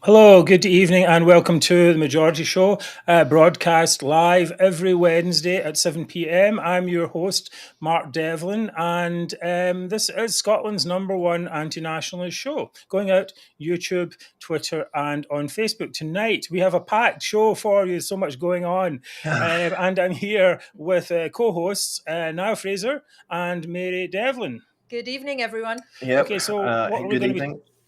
Hello, good evening, and welcome to the Majority Show, broadcast live every Wednesday at 7 p.m. I'm your host, Mark Devlin, and this is Scotland's #1 anti-nationalist show, going out YouTube, Twitter, and on Facebook. Tonight, we have a packed show for you, so much going on, and I'm here with co-hosts Niall Fraser and Mary Devlin. Good evening, everyone. Yep. Okay, so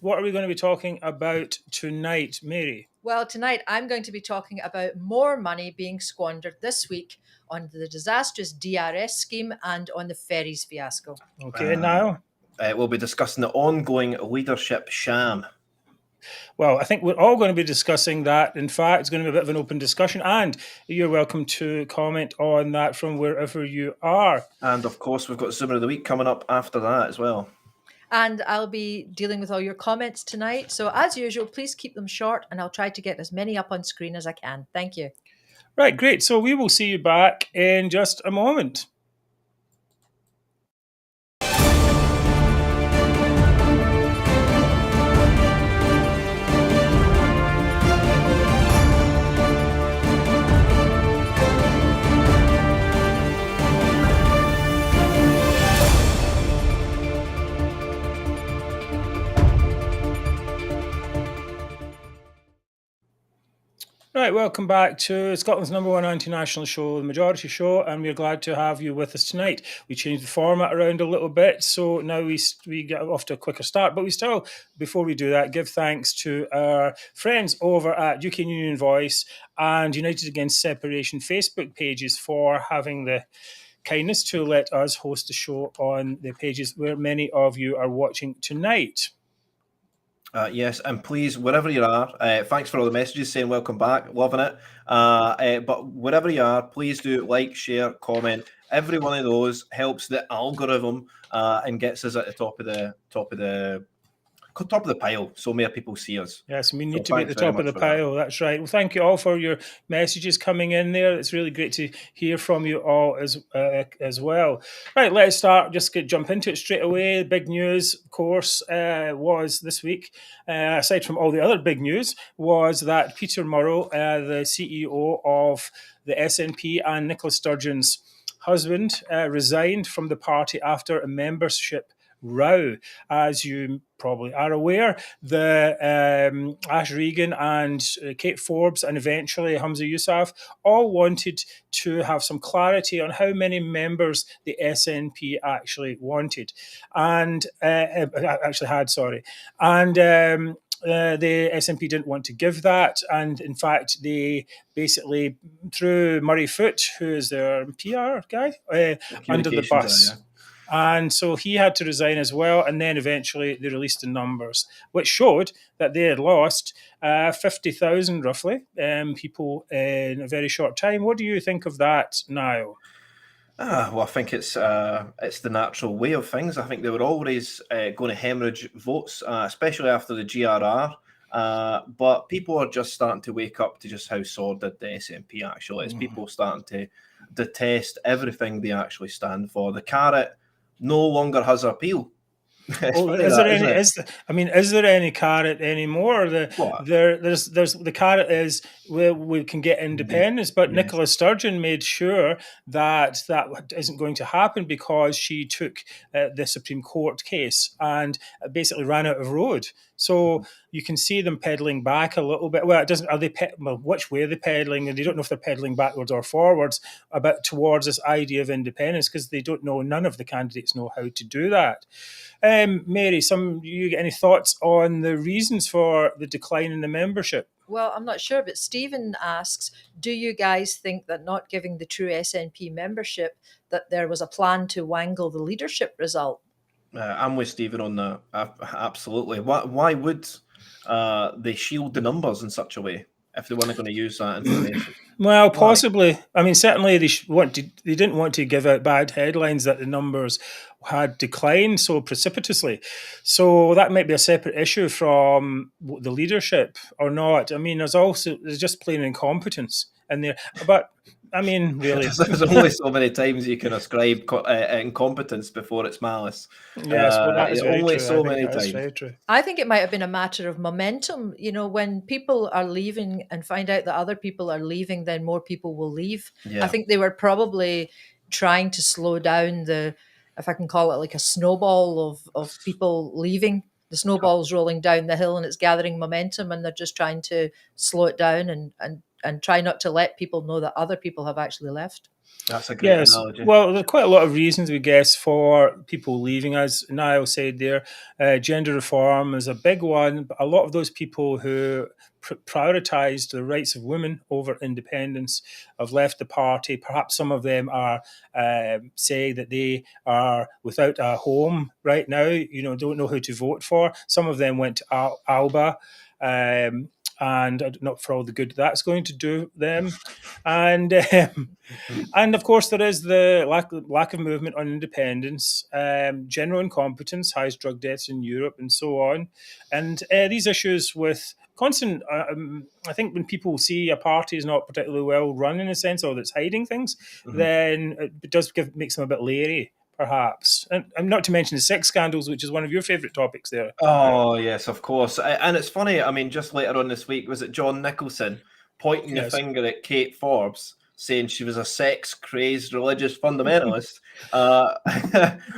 what are we going to be talking about tonight, Mary? Well, tonight I'm going to be talking about more money being squandered this week on the disastrous DRS scheme and on the ferries fiasco. Okay, now we'll be discussing the ongoing leadership sham. Well, I think we're all going to be discussing that. In fact, it's going to be a bit of an open discussion, and you're welcome to comment on that from wherever you are. And of course, we've got Zimmer of the Week coming up after that as well. And I'll be dealing with all your comments tonight. So as usual, please keep them short, and I'll try to get as many up on screen as I can. Thank you. Right, great. So we will see you back in just a moment. Right, welcome back to Scotland's #1 anti-national show, the Majority Show, and we're glad to have you with us tonight. We changed the format around a little bit, so now we get off to a quicker start, but we still, before we do that, give thanks to our friends over at UK Union Voice and United Against Separation Facebook pages for having the kindness to let us host the show on the pages where many of you are watching tonight. Yes, and please, wherever you are, thanks for all the messages saying welcome back, loving it. But wherever you are, please do like, share, comment. Every one of those helps the algorithm and gets us at the top of the pile, so more people see us. Yes, we need to be at the top of the pile. That's right. Well, thank you all for your messages coming in there. It's really great to hear from you all as well. Right, let's start. Jump into it straight away. Big news, of course, was this week, aside from all the other big news, was that Peter Murrow, the CEO of the SNP and Nicola Sturgeon's husband, resigned from the party after a membership row. As you probably are aware, the Ash Regan and Kate Forbes and eventually Hamza Yousaf all wanted to have some clarity on how many members the SNP actually wanted and actually had, and the SNP didn't want to give that, and in fact they basically threw Murray Foote, who is their PR guy, under the bus. And so he had to resign as well. And then eventually they released the numbers, which showed that they had lost 50,000 roughly people in a very short time. What do you think of that, Niall? Well, I think it's the natural way of things. I think they were always going to hemorrhage votes, especially after the GRR. But people are just starting to wake up to just how sordid the SNP actually is. People starting to detest everything they actually stand for. The carrot no longer has appeal. Is there any carrot anymore? There's the carrot is we can get independence, but Nicola Sturgeon made sure that isn't going to happen because she took the Supreme Court case and basically ran out of road. So you can see them pedaling back a little bit. Well, it doesn't. Are they? Which way are they pedaling? And they don't know if they're pedaling backwards or forwards, towards this idea of independence, because they don't know. None of the candidates know how to do that. Mary, you get any thoughts on the reasons for the decline in the membership? Well, I'm not sure, but Stephen asks, do you guys think that not giving the true SNP membership, that there was a plan to wangle the leadership result? I'm with Stephen on that. Absolutely. Why would they shield the numbers in such a way if they weren't going to use that information? Well, possibly. I mean, certainly they didn't want to give out bad headlines that the numbers had declined so precipitously. So that might be a separate issue from the leadership or not. I mean, there's just plain incompetence in there. But I mean, really. There's only so many times you can ascribe incompetence before it's malice. Yes, well, that is very only true. so I think many that is times. very true. I think it might have been a matter of momentum. When people are leaving and find out that other people are leaving, then more people will leave. Yeah. I think they were probably trying to slow down if I can call it like a snowball of people leaving. The snowball's rolling down the hill and it's gathering momentum, and they're just trying to slow it down and try not to let people know that other people have actually left. That's a great Yes, analogy. well, there are quite a lot of reasons, we guess, for people leaving. As Niall said there, gender reform is a big one. But a lot of those people who prioritised the rights of women over independence have left the party. Perhaps some of them are saying that they are without a home right now, don't know who to vote for. Some of them went to Alba. And not for all the good that's going to do them. And of course, there is the lack of movement on independence, general incompetence, highest drug deaths in Europe, and so on. And these issues with constant, I think when people see a party is not particularly well run in a sense, or that's hiding things, then it does makes them a bit leery, perhaps. And not to mention the sex scandals, which is one of your favourite topics there. Oh, yes, of course. And it's funny, I mean, just later on this week, was it John Nicholson pointing the finger at Kate Forbes, saying she was a sex-crazed religious fundamentalist,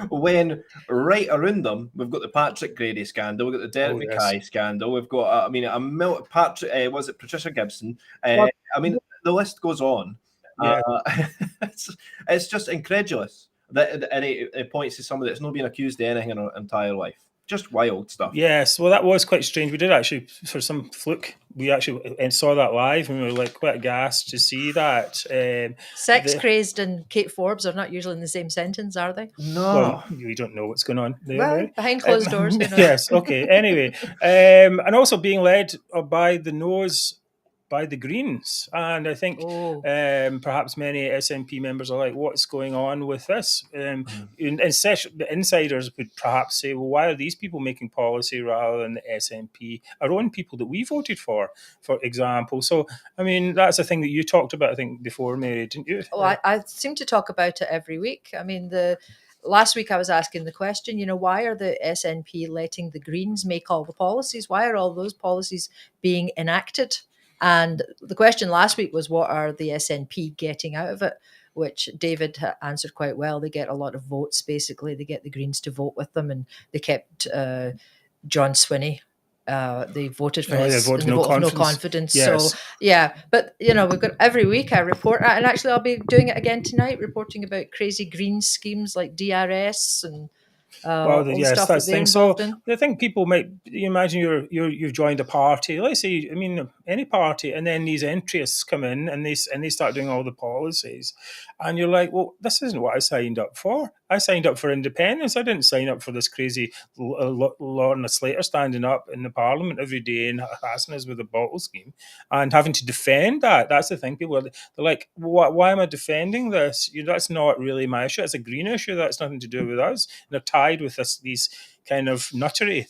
when right around them, we've got the Patrick Grady scandal, we've got the Derek Mackay scandal, we've got, was it Patricia Gibson? I mean, the list goes on. Yeah. It's just incredulous that it points to somebody that's not been accused of anything in her entire life. Just wild stuff. Yes, well, that was quite strange. We did actually, for some fluke, we actually saw that live, and we were like quite aghast to see that. Sex crazed and Kate Forbes are not usually in the same sentence, are they? No. Well, we don't know what's going on there. Well, behind closed doors. Yes, okay. Anyway, and also being led by the nose by the Greens. And I think perhaps many SNP members are like, what's going on with this? Insiders would perhaps say, well, why are these people making policy rather than the SNP, our own people that we voted for example? So, I mean, that's a thing that you talked about, I think, before, Mary, didn't you? Oh, I seem to talk about it every week. I mean, last week I was asking the question, why are the SNP letting the Greens make all the policies? Why are all those policies being enacted? And the question last week was, what are the SNP getting out of it? Which David answered quite well. They get a lot of votes, basically. They get the Greens to vote with them, and they kept John Swinney. They voted for his vote of no confidence. Yes. So, yeah. But, we've got every week I report, and actually I'll be doing it again tonight, reporting about crazy green schemes like DRS and stuff that they're involved in. I think people might imagine you've joined a party. Let's say, I mean, any party, and then these interests come in and they start doing all the policies, and you're like, well, this isn't what I signed up for. I signed up for independence. I didn't sign up for this crazy Lorna Slater standing up in the Parliament every day and harassing us with a bottle scheme and having to defend that. That's the thing. People they're like, why am I defending this? That's not really my issue. It's a green issue. That's nothing to do with us. And they're tied with these kind of nuttery,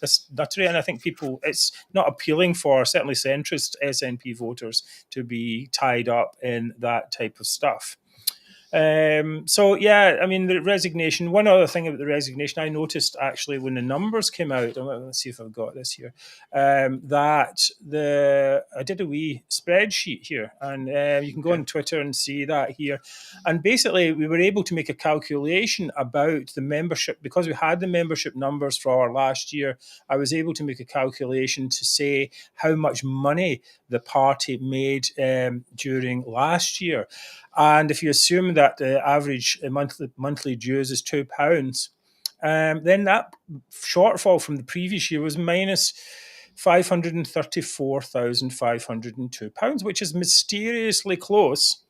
and I think it's not appealing for certainly centrist SNP voters to be tied up in that type of stuff. So yeah, I mean, the resignation, one other thing about the resignation I noticed actually when the numbers came out, let's see if I've got this here, that I did a wee spreadsheet here, and you can go on Twitter and see that here, and basically we were able to make a calculation about the membership, because we had the membership numbers for last year. I was able to make a calculation to say how much money the party made during last year. And if you assume that the average monthly dues is £2, then that shortfall from the previous year was minus £534,502, which is mysteriously close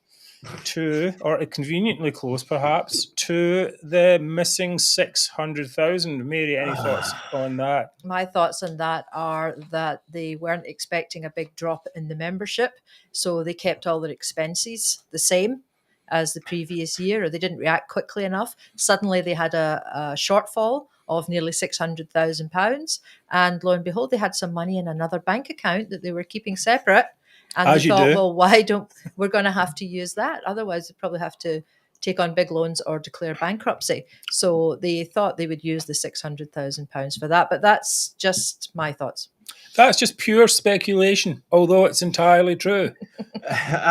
to, or conveniently close perhaps, to the missing 600,000. Mary, any thoughts on that? My thoughts on that are that they weren't expecting a big drop in the membership, so they kept all their expenses the same as the previous year, or they didn't react quickly enough. Suddenly they had a shortfall of nearly £600,000, and lo and behold, they had some money in another bank account that they were keeping separate. And As they you thought, do. well, we're going to have to use that. Otherwise, they probably have to take on big loans or declare bankruptcy. So they thought they would use the £600,000 for that. But that's just my thoughts. That's just pure speculation, although it's entirely true.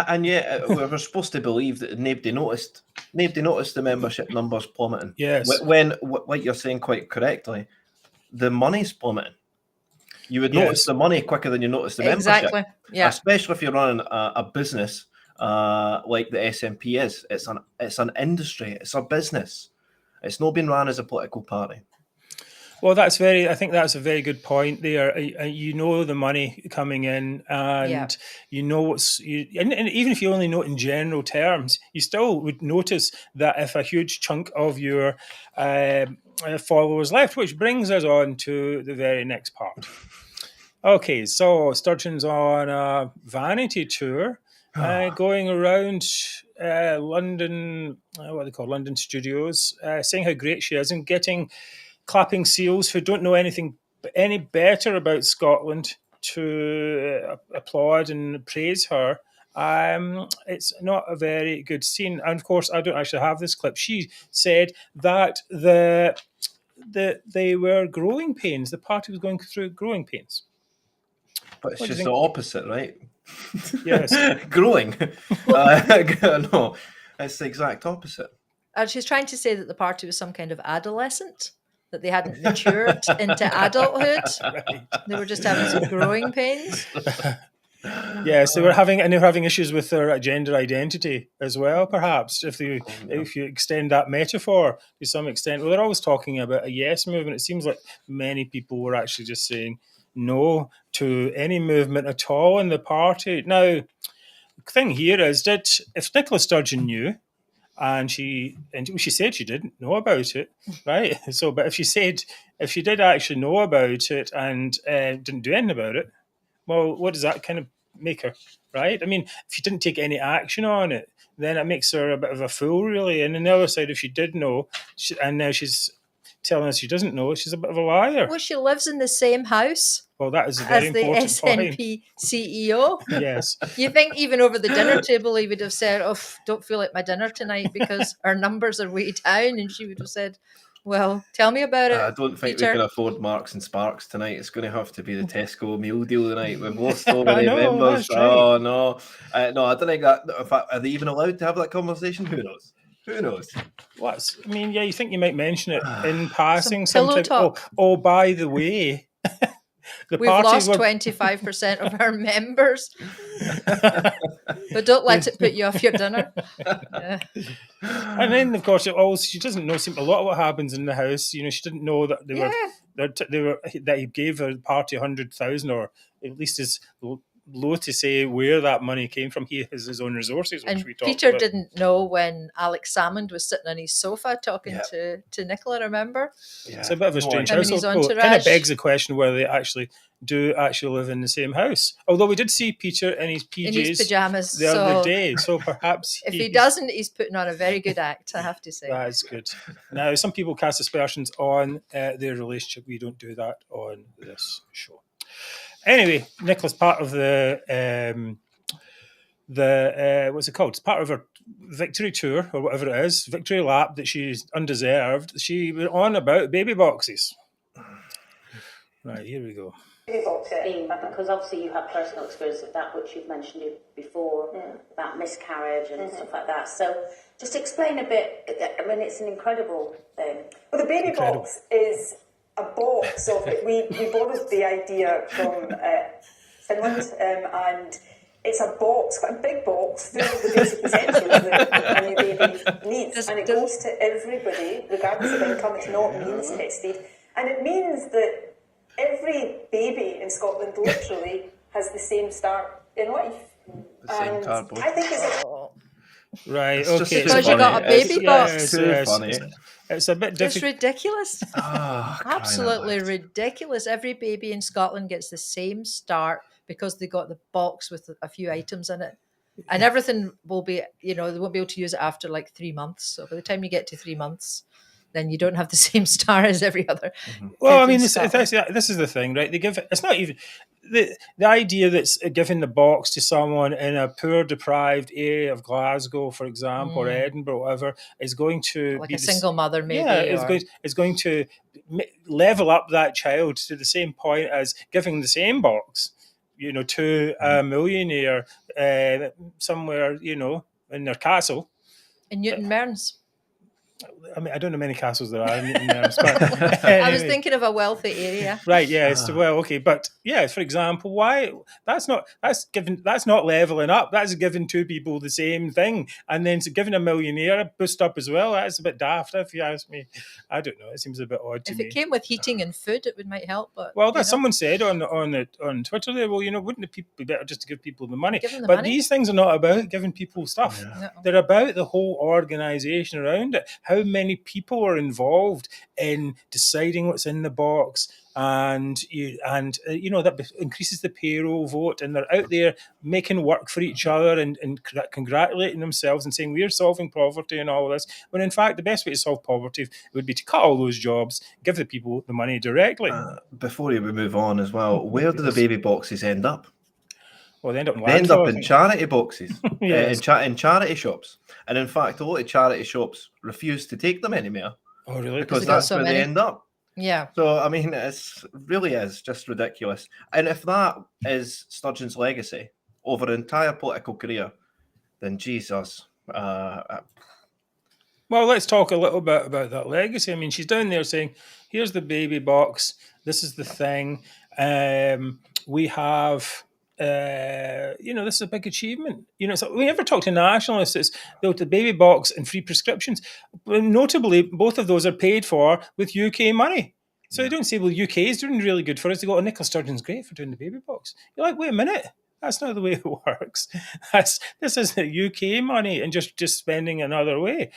And yet, we're supposed to believe that nobody noticed the membership numbers plummeting. Yes. When what you're saying quite correctly, the money's plummeting. You would notice the money quicker than you notice the membership. Exactly. Yeah. Especially if you're running a business like the SNP is. It's an industry. It's a business. It's not been run as a political party. Well, I think that's a very good point there. You know the money coming in, and you know and even if you only know it in general terms, you still would notice that if a huge chunk of your followers left, which brings us on to the very next part. Okay, so Sturgeon's on a vanity tour, going around London, what they call London studios, saying how great she is and clapping seals who don't know anything any better about Scotland to applaud and praise her. It's not a very good scene. And of course, I don't actually have this clip. She said that they were growing pains. The party was going through growing pains. But it's just the opposite, right? Yes. Growing. No, it's the exact opposite. And she's trying to say that the party was some kind of adolescent, that they hadn't matured into adulthood. Right. They were just having some growing pains. Yes, they were having issues with their gender identity as well, perhaps, if you extend that metaphor to some extent. Well, they're always talking about a yes movement. It seems like many people were actually just saying no to any movement at all in the party. Now, the thing here is that if Nicola Sturgeon knew, and she said she didn't know about it, right? So, but if she did actually know about it and didn't do anything about it, well, what does that kind of make her, right? I mean, if she didn't take any action on it, then it makes her a bit of a fool, really. And on the other side, if she did know, and now she's telling us she doesn't know, she's a bit of a liar. Well, she lives in the same house. Well, that is a very important as the SNP CEO. Yes. You think even over the dinner table he would have said, "Oh, don't feel like my dinner tonight because our numbers are way down," and she would have said, "Well, tell me about it." I don't think Peter. we can afford Marks and Sparks tonight. It's going to have to be the Tesco meal deal tonight. We've lost so many members. Right. Oh no, no! I don't think that. In fact, are they even allowed to have that conversation? Who knows? Who knows? You think you might mention it in passing sometime. Oh, by the way, we've lost 25% of our members. But don't let it put you off your dinner. Yeah. And then, of course, she doesn't know a lot of what happens in the house. You know, she didn't know that that he gave the party 100,000, or at least is low to say where that money came from. He has his own resources, which we talked Peter about. didn't know when Alex Salmond was sitting on his sofa talking to Nicola, remember? Yeah. It's a bit of a strange house. It kind of begs the question whether they actually live in the same house. Although we did see Peter in his PJs, in his pajamas the other day, so perhaps if he doesn't, he's putting on a very good act, I have to say. That's good. Now, some people cast aspersions on their relationship. We don't do that on this show. Anyway, Nicola's part of the what's it called? It's part of her victory tour or whatever it is, victory lap that she's undeserved. She went on about baby boxes. Right, here we go. Because obviously you have personal experience of that, which you've mentioned before, about miscarriage and stuff like that. So just explain a bit. I mean, it's an incredible thing. Well, the baby box is a box of it. We borrowed the idea from Finland, and it's a box, quite a big box, full of the basic essentials that a new baby needs. And it goes to everybody, regardless of income. It's not means tested. And it means that every baby in Scotland literally has the same start in life. The same cardboard. I think it's right. It's okay. Because you got a baby box. It's funny. It's a bit difficult. It's ridiculous. Absolutely right. ridiculous. Every baby in Scotland gets the same start because they got the box with a few items in it. And everything will be, they won't be able to use it after like 3 months. So by the time you get to 3 months, then you don't have the same star as every other. Well, I mean, this is the thing, right? They give it's not even the idea that's giving the box to someone in a poor, deprived area of Glasgow, for example, or Edinburgh, or whatever, is going to like be a single mother, maybe. Yeah, it's going to level up that child to the same point as giving the same box, to a millionaire somewhere, in their castle. In Newton Mearns. I mean, I don't know many castles there are in Newton Mearns, but I was thinking of a wealthy area. Right, yes, well, okay, but yeah, for example, why that's not leveling up. That's giving two people the same thing, and then giving a millionaire a boost up as well. That's a bit daft, if you ask me. I don't know. It seems a bit odd to me. If it came with heating and food, it might help. But someone said on Twitter there, well, wouldn't the people be better just to give people the money? Give them the but money. These things are not about giving people stuff. No. They're about the whole organisation around it. How many people are involved in deciding what's in the box, and that increases the payroll vote, and they're out there making work for each other and congratulating themselves and saying we're solving poverty and all this, when in fact the best way to solve poverty would be to cut all those jobs, give the people the money directly. Before we move on as well, where do the baby boxes end up? Well, they end up in charity boxes, yes. in charity shops. And in fact, a lot of charity shops refuse to take them anymore. Oh, really? Because that's where they end up. Yeah. So, I mean, it really is just ridiculous. And if that is Sturgeon's legacy over an entire political career, then Jesus. Well, let's talk a little bit about that legacy. I mean, she's down there saying, here's the baby box. This is the thing. We have... this is a big achievement. So we never talk to nationalists. It's the baby box and free prescriptions. Notably, both of those are paid for with UK money. So they don't say, well, UK is doing really good for us. They go, Nicola Sturgeon's great for doing the baby box. You're like, wait a minute. That's not the way it works. This is the UK money and just spending another way.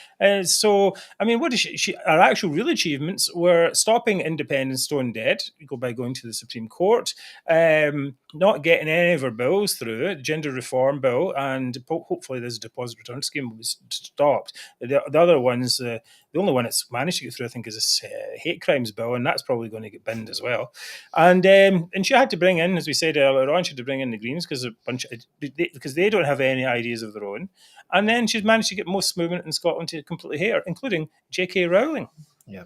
So, I mean, what is our actual real achievements were stopping independence stone dead, by going to the Supreme Court, not getting any of our bills through, the gender reform bill, and hopefully this deposit return scheme will be stopped. The other ones, the only one that's managed to get through, I think, is this hate crimes bill, and that's probably going to get binned as well. And she had to bring in, as we said earlier on, she had to bring in the Greens because they don't have any ideas of their own. And then she's managed to get most movement in Scotland to completely hate her, including J.K. Rowling. Yeah.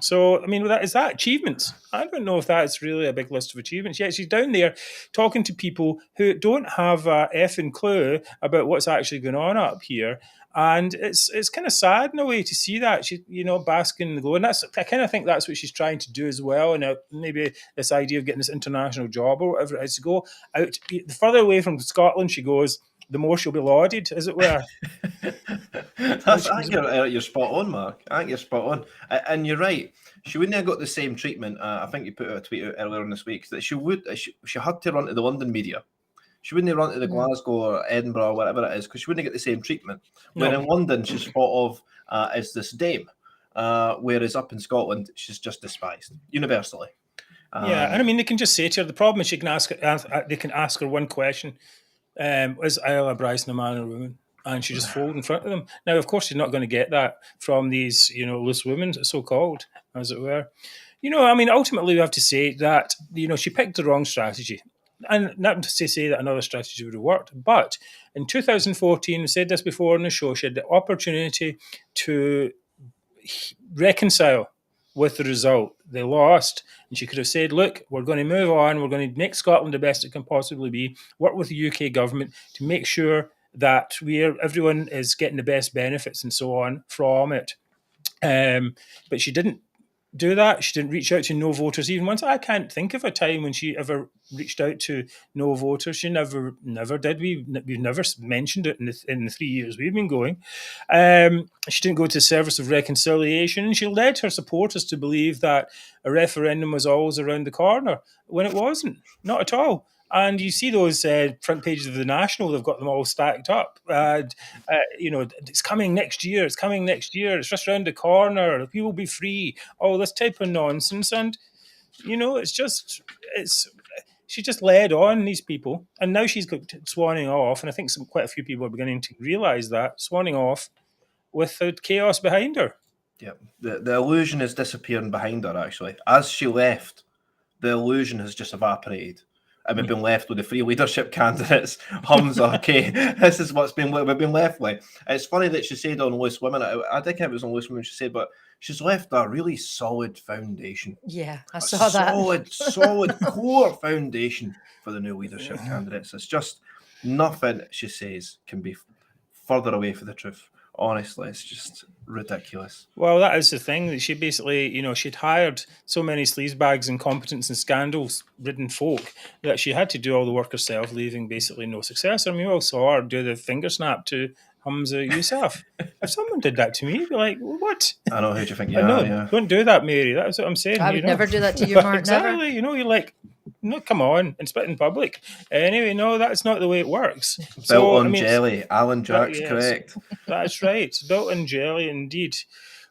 So, I mean, is that achievements? I don't know if that's really a big list of achievements. Yet she's down there talking to people who don't have a effing clue about what's actually going on up here. And it's kind of sad in a way to see that she, basking in the glow. And I kind of think that's what she's trying to do as well. And maybe this idea of getting this international job or whatever it is, to go out. The further away from Scotland she goes, the more she'll be lauded, as it were. I think you're spot on, Mark. I think you're spot on. And you're right. She wouldn't have got the same treatment. I think you put a tweet out earlier in this week that she had to run to the London media. She wouldn't have run to the Glasgow or Edinburgh or whatever it is, because she wouldn't get the same treatment. No. When in London, she's thought of as this dame, whereas up in Scotland, she's just despised universally. Yeah, and I mean, they can just say to her, the problem is they can ask her one question, is Isla Bryson a man or a woman? And she just fold in front of them. Now, of course, she's not going to get that from these, loose women, so-called, as it were. I mean, ultimately, we have to say that, she picked the wrong strategy. And not to say that another strategy would have worked, but in 2014, we said this before on the show, she had the opportunity to reconcile with the result. They lost, and she could have said, look, we're going to move on, we're going to make Scotland the best it can possibly be, work with the UK government to make sure that everyone is getting the best benefits and so on from it. But she didn't do that. She didn't reach out to no voters even once. I can't think of a time when she ever reached out to no voters. She never did. We've never mentioned it in the 3 years we've been going. She didn't go to the service of reconciliation, and she led her supporters to believe that a referendum was always around the corner when it wasn't. Not at all. And you see those front pages of the National, they've got them all stacked up. It's coming next year. It's coming next year. It's just around the corner. We will be free. All this type of nonsense. And, she just led on these people. And now she's got swanning off. And I think quite a few people are beginning to realise that, swanning off with the chaos behind her. Yeah, the illusion is disappearing behind her, actually. As she left, the illusion has just evaporated. and we've been left with the three leadership candidates. Hamza, okay, this is we've been left with. It's funny that she said on Loose Women. I think it was on Loose Women she said, but she's left a really solid foundation. Yeah, I saw that. Solid core foundation for the new leadership candidates. It's just nothing she says can be further away from the truth. Honestly, it's just ridiculous. Well, that is the thing, that she basically, she'd hired so many sleazebags, incompetence and scandals-ridden folk that she had to do all the work herself, leaving basically no successor. I mean, we all saw her do the finger snap to Hamza Yousaf. If someone did that to me, I'd be like, what? I know, who do you think you I know, are? Yeah. don't do that, Mary. That's what I'm saying. I would never do that to you, Mark. Exactly. Never. You're like, no, come on, and spit in public. Anyway, no, that's not the way it works. Built on jelly. Alan Jack's correct. That's right. Built on jelly, indeed.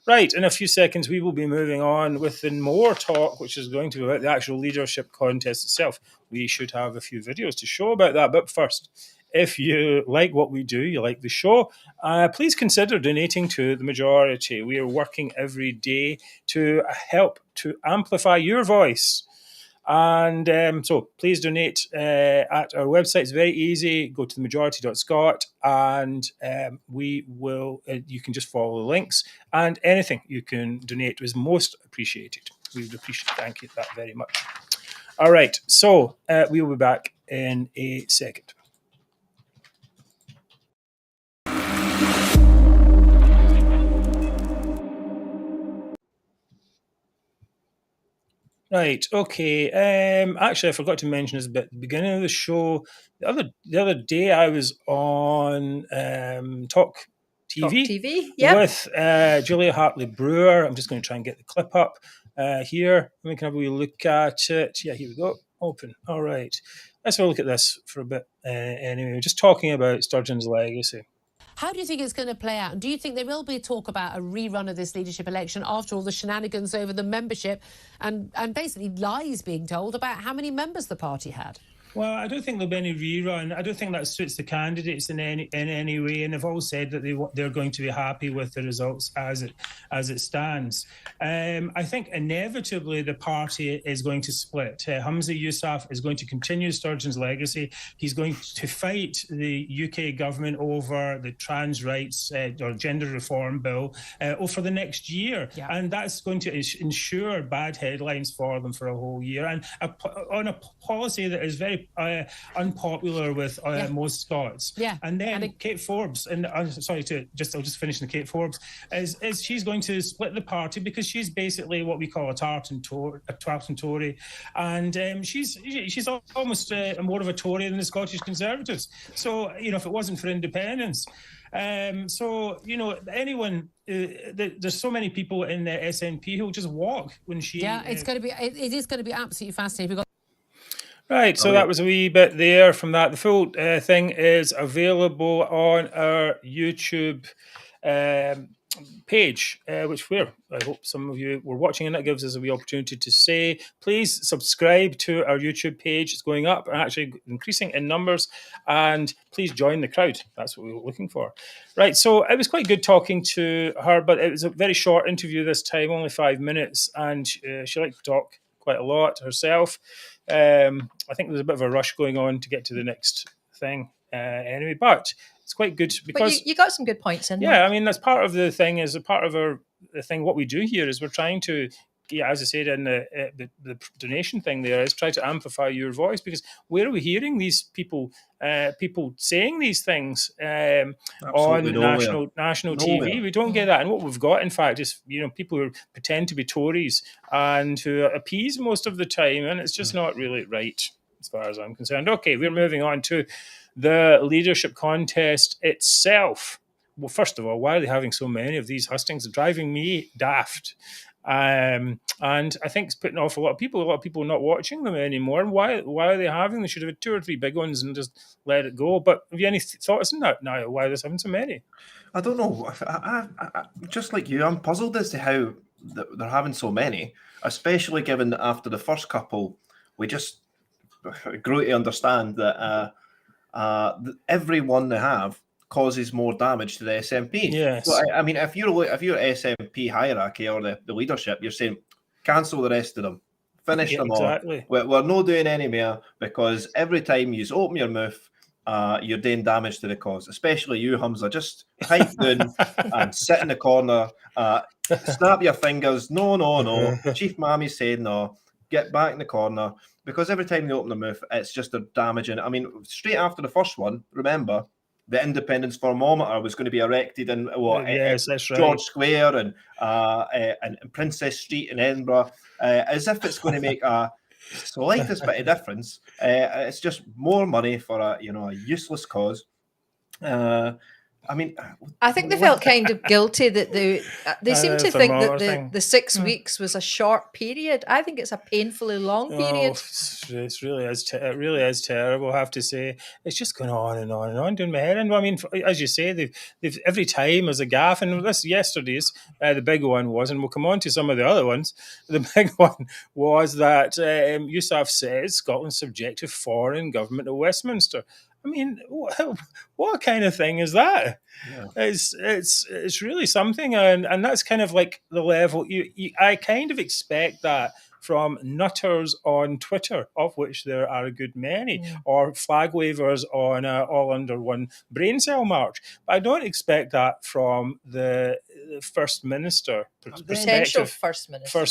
Right, in a few seconds, we will be moving on with the more talk, which is going to be about the actual leadership contest itself. We should have a few videos to show about that. But first, if you like what we do, you like the show, please consider donating to The Majority. We are working every day to help to amplify your voice. And so please donate at our website. It's very easy. Go to themajority.scot and we will, you can just follow the links, and anything you can donate is most appreciated. We would thank you that very much. All right, so we will be back in a second. Right, okay. Actually, I forgot to mention this at the beginning of the show. The other day, I was on Talk TV, with Julia HartleyBrewer. I'm just going to try and get the clip up here. We can have a wee look at it. Yeah, here we go. Open. All right. Let's have a look at this for a bit. Anyway, we're just talking about Sturgeon's legacy. How do you think it's going to play out? Do you think there will be talk about a rerun of this leadership election after all the shenanigans over the membership and basically lies being told about how many members the party had? Well, I don't think there'll be any rerun. I don't think that suits the candidates in any way, and they've all said that they're going to be happy with the results as it stands. I think inevitably the party is going to split. Hamza Yousaf is going to continue Sturgeon's legacy. He's going to fight the UK government over the trans rights or gender reform bill for the next year, and that's going to ensure bad headlines for them for a whole year, and on a policy that is very unpopular with most Scots. And then Kate Forbes, and I'll just finish on Kate Forbes, is she's going to split the party because she's basically what we call a Tartan Tory, and she's almost more of a Tory than the Scottish Conservatives. So, if it wasn't for independence, anyone, there's so many people in the SNP who will just walk when she. Yeah, it is going to be absolutely fascinating. Right, so that was a wee bit there from that. The full thing is available on our YouTube page, which I hope some of you were watching, and that gives us a wee opportunity to say, please subscribe to our YouTube page. It's going up and actually increasing in numbers, and please join the crowd. That's what we were looking for. Right, so it was quite good talking to her, but it was a very short interview this time, only 5 minutes, and she liked to talk quite a lot herself. I think there's a bit of a rush going on to get to the next thing anyway, but it's quite good because you got some good points in there. Yeah, I mean, that's part of the thing. Is a part of the thing. What we do here is we're trying to, as I said in the donation thing, there is try to amplify your voice, because where are we hearing these people saying these things on national TV? We don't get that, and what we've got, in fact, is people who pretend to be Tories and who appease most of the time, and it's just not really right as far as I'm concerned. Okay, we're moving on to the leadership contest itself. Well, first of all, why are they having so many of these hustings? It's driving me daft. And I think it's putting off a lot of people not watching them anymore. And why are they having? They should have had 2 or 3 big ones and just let it go. But have you any thoughts on that, Niall? Why there's having so many? I don't know. I just like you, I'm puzzled as to how they're having so many, especially given that after the first couple, we just grew to understand that every one they have causes more damage to the SNP. Yes. So, I mean, if you're SNP hierarchy or the leadership, you're saying cancel the rest of them, Finish them exactly. all. We're not doing any more, because every time you open your mouth, you're doing damage to the cause, especially you, Hamza. Just pipe down and sit in the corner, snap your fingers. No. Chief Mammy said no. Get back in the corner, because every time they open their mouth, it's just a damaging. I mean, straight after the first one, remember, the independence thermometer was going to be erected in yes, that's right. George Square and Princess Street in Edinburgh, as if it's going to make a slightest bit of difference. It's just more money for a useless cause. I mean, I think they felt kind of guilty that they seem to think that the 6 weeks was a short period. I think it's a painfully long period. It really is terrible, I have to say. It's just going on and on and on, doing my head in. I mean, as you say, they've every time as a gaffe, and this yesterday's the big one was, and we'll come on to some of the other ones. The big one was that Yousaf says Scotland's subject to foreign government at Westminster. I mean, what kind of thing is that? Yeah. It's really something, and that's kind of like the level. I kind of expect that from nutters on Twitter, of which there are a good many, or flag wavers on All Under One brain cell march. But I don't expect that from the First Minister. Potential First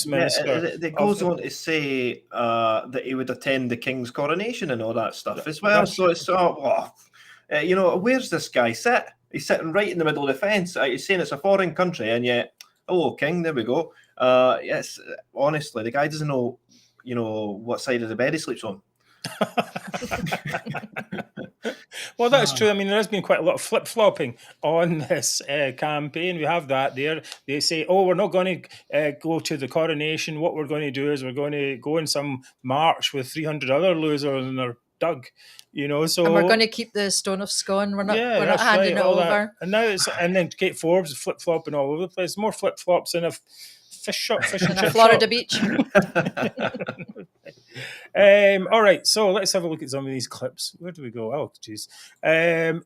Minister. Yeah, it goes on to say that he would attend the King's coronation and all that stuff as well. So it's where's this guy sit? He's sitting right in the middle of the fence. He's saying it's a foreign country, and yet, hello, King, there we go. Yes, honestly, the guy doesn't know, what side of the bed he sleeps on. Well, that's true. I mean, there has been quite a lot of flip-flopping on this campaign. We have that there. They say, we're not going to go to the coronation. What we're going to do is we're going to go in some march with 300 other losers and they're dug. So and we're going to keep the Stone of Scone. We're not handing it over. And now and then Kate Forbes flip-flopping all over the place. More flip-flops in a fish shop, in a Florida beach. All right, so let's have a look at some of these clips. Where do we go? Oh, geez. Then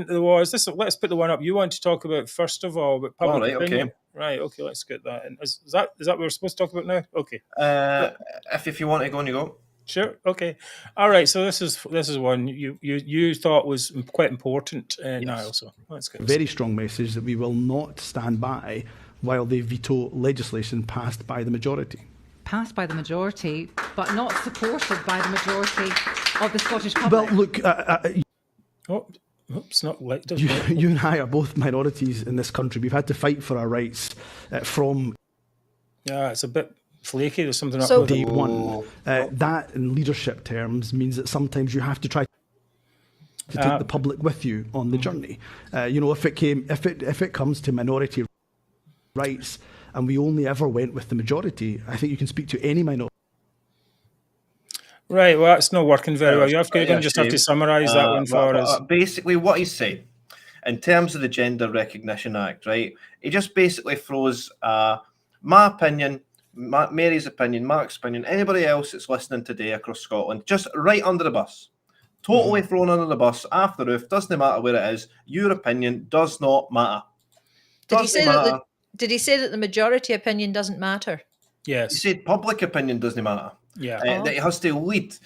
there was this. Let's put the one up you want to talk about first of all, but public opinion. Okay. Right, okay, let's get that in. Is that what we're supposed to talk about now? Okay. If you want to go, on you go. Sure. Okay. All right. So this is one you thought was quite important, Niall. So let's get very strong message that we will not stand by while they veto legislation passed by the majority. Passed by the majority, but not supported by the majority of the Scottish public. Well, look. Oops, not like you and I are both minorities in this country. We've had to fight for our rights from. Yeah, it's a bit flaky. There's something up with day one. That, in leadership terms, means that sometimes you have to try to take the public with you on the journey. If it comes to minority rights, and we only ever went with the majority, I think you can speak to any minority. Right, well, that's not working very well. You have to summarise that one for us. Basically, what he's saying, in terms of the Gender Recognition Act, right, he just basically throws my opinion, Mary's opinion, Mark's opinion, anybody else that's listening today across Scotland, just right under the bus. Totally thrown under the bus, off the roof, doesn't matter where it is. Your opinion does not matter. Did he say that the majority opinion doesn't matter? Yes. He said public opinion doesn't matter. Yeah. That he has to lead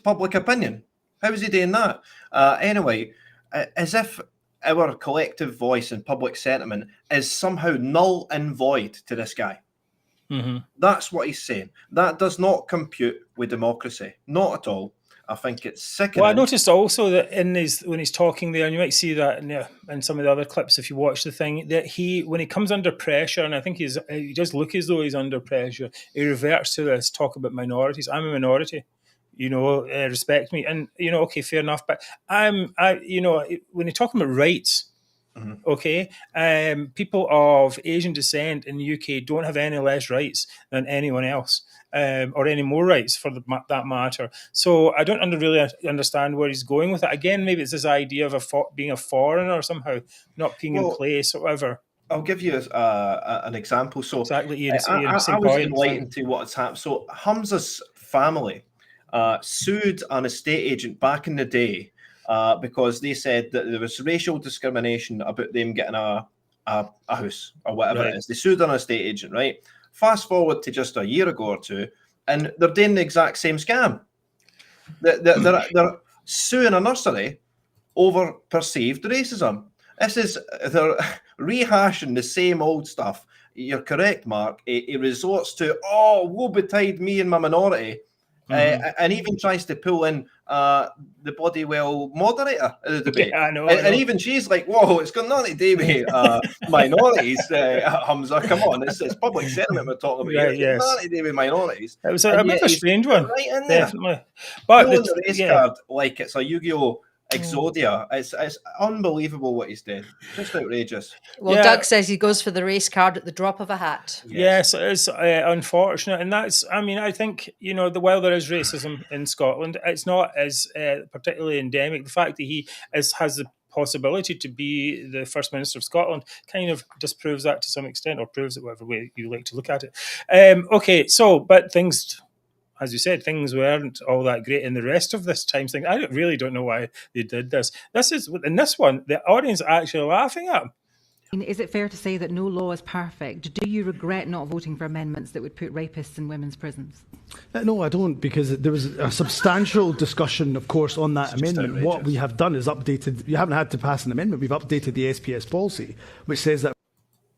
public opinion. How is he doing that? Anyway, as if our collective voice and public sentiment is somehow null and void to this guy. Mm-hmm. That's what he's saying. That does not compute with democracy. Not at all. I think it's sickening. Well, I noticed also that when he's talking there, and you might see that in some of the other clips if you watch the thing, that when he comes under pressure, and I think he does look as though he's under pressure, he reverts to this talk about minorities. I'm a minority, respect me, and okay, fair enough. But when you're talking about rights, okay, people of Asian descent in the UK don't have any less rights than anyone else. Or any more rights for that matter. So I don't really understand where he's going with it. Again, maybe it's this idea of being a foreigner somehow, not being in place or whatever. I'll give you an example. So exactly, Ian, I was enlightened to what's happened. So Hamza's family sued an estate agent back in the day because they said that there was racial discrimination about them getting a house or whatever it is. They sued an estate agent, right? Fast forward to just a year ago or two, and they're doing the exact same scam. They're suing a nursery over perceived racism. They're rehashing the same old stuff. You're correct, Mark. He resorts to, woe betide me and my minority, and even tries to pull in the bloody moderator of the debate. Yeah, I know. And even she's like, whoa, it's got nothing to do with minorities, Hamza. Come on, it's public sentiment we're talking about here. It's got nothing to do with minorities. It was a bit of a strange one. Right in there. Definitely. But the race card like it's a Yu-Gi-Oh! Exodia. It's unbelievable what he's doing. Just outrageous. Well, Doug says he goes for the race card at the drop of a hat. Yes, it is unfortunate. And I think, while there is racism in Scotland, it's not as particularly endemic. The fact that he has the possibility to be the First Minister of Scotland kind of disproves that to some extent, or proves it whatever way you like to look at it. But things... As you said, things weren't all that great in the rest of this Times thing. I really don't know why they did this. In this one, the audience are actually laughing at him. Is it fair to say that no law is perfect? Do you regret not voting for amendments that would put rapists in women's prisons? No, I don't, because there was a substantial discussion, of course, on that amendment. Outrageous. What we have done is updated. You haven't had to pass an amendment. We've updated the SPS policy, which says that,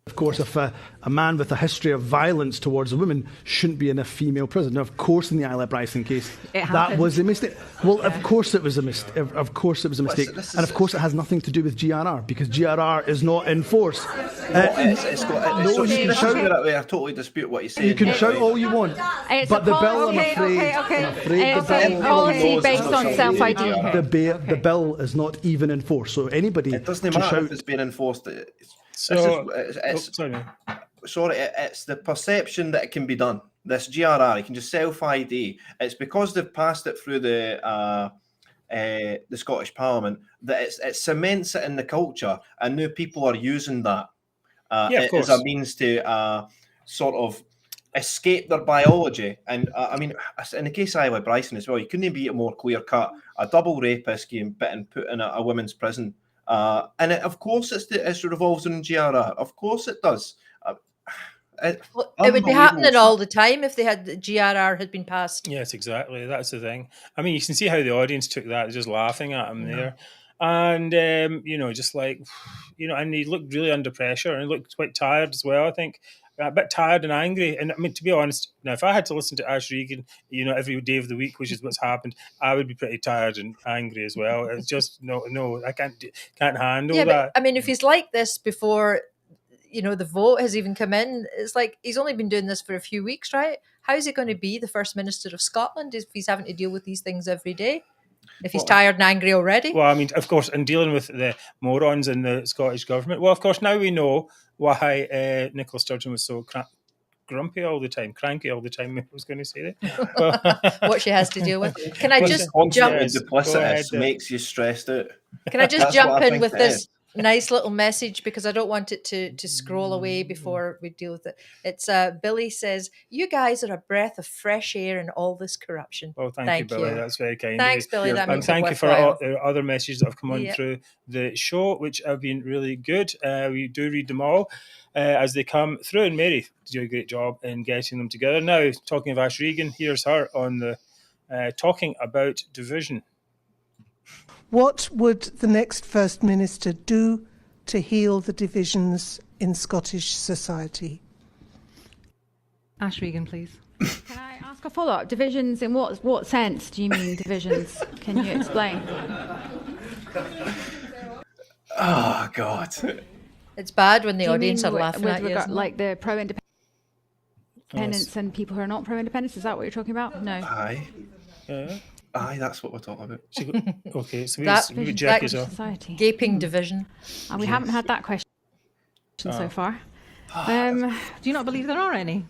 of course, if a man with a history of violence towards a woman shouldn't be in a female prison. Now, of course, in the Isla Bryson case, that was a mistake. Well, of course it was a mistake. Of course it was a mistake. And of course it has nothing to do with GRR, because GRR is not in force. I totally dispute what you say. You can shout all you want, but the bill, I'm afraid, a policy based on self-ID. The bill is not even enforced. So anybody it doesn't matter if it's being enforced. It's the perception that it can be done. This GRR, you can just self-ID. It's because they've passed it through the Scottish Parliament that it cements it in the culture, and now people are using that as a means to sort of escape their biology. And in the case of Isla Bryson as well, you couldn't be more clear-cut. A double rapist getting bitten, put in a women's prison. And of course it revolves in GRR. Of course it does. It would be happening all the time if the GRR had been passed. Yes, exactly. That's the thing. I mean, you can see how the audience took that. They're just laughing at him there. And, just like, and he looked really under pressure, and he looked quite tired as well, I think. A bit tired and angry. And I mean, to be honest, now if I had to listen to Ash Regan, every day of the week, which is what's happened, I would be pretty tired and angry as well. It's just no, I can't handle that. But, I mean, if he's like this before, the vote has even come in, it's like he's only been doing this for a few weeks, right? How is he going to be the First Minister of Scotland if he's having to deal with these things every day? If he's tired and angry already? Well, I mean, of course, in dealing with the morons in the Scottish government, well, of course, now we know why Nicola Sturgeon was so cranky all the time. I was going to say that. What she has to deal with. Can I just jump? Duplicitous makes you stressed out. Can I just jump in with this nice little message, because I don't want it to scroll away before we deal with it. It's Billy says, "You guys are a breath of fresh air in all this corruption." Well, thank you, Billy. That's very kind. Thanks, Billy. That makes thank you for all the other messages that have come on through the show, which have been really good. We do read them all as they come through, and Mary did a great job in getting them together. Now, talking of Ash Regan, here's her on the talking about division. What would the next First Minister do to heal the divisions in Scottish society? Ash Regan, please. Can I ask a follow-up? Divisions in what sense do you mean divisions? Can you explain? Oh, God. It's bad when the audience are laughing at you. Like the pro-independence and people who are not pro-independence? Is that what you're talking about? No. Aye. Aye, that's what we're talking about. Okay, so we Jack is off. Gaping division. And we haven't had that question so far. Do you not believe there are any?